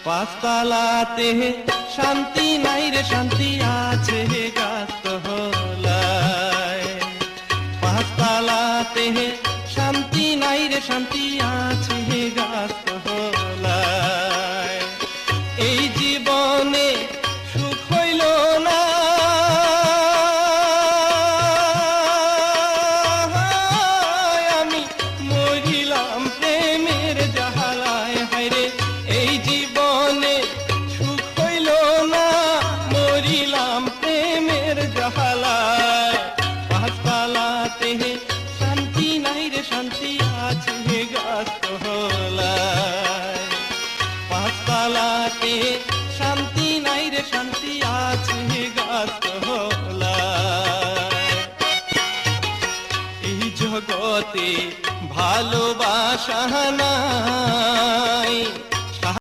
পাঁচতলাতে শান্তি নাই রে শান্তি আছে গাছতলায়। পাঁচতলাতে শান্তি নাই রে শান্তি আছে গাছতলায়। এই জীবনে সুখ হইল না, আমি মরিলাম প্রেমের জাহালায়। হায়রে এই জীবনে সুখ হইল না, মরিলাম প্রেমের জাহালায়। পাঁচতলাতে শান্তি নাই রে শান্তি আছে গাছতলায়। পাঁচতলাতে শান্তি নাই রে শান্তি আছে গাছতলায়। এই জগতে ভালোবাসা নাই,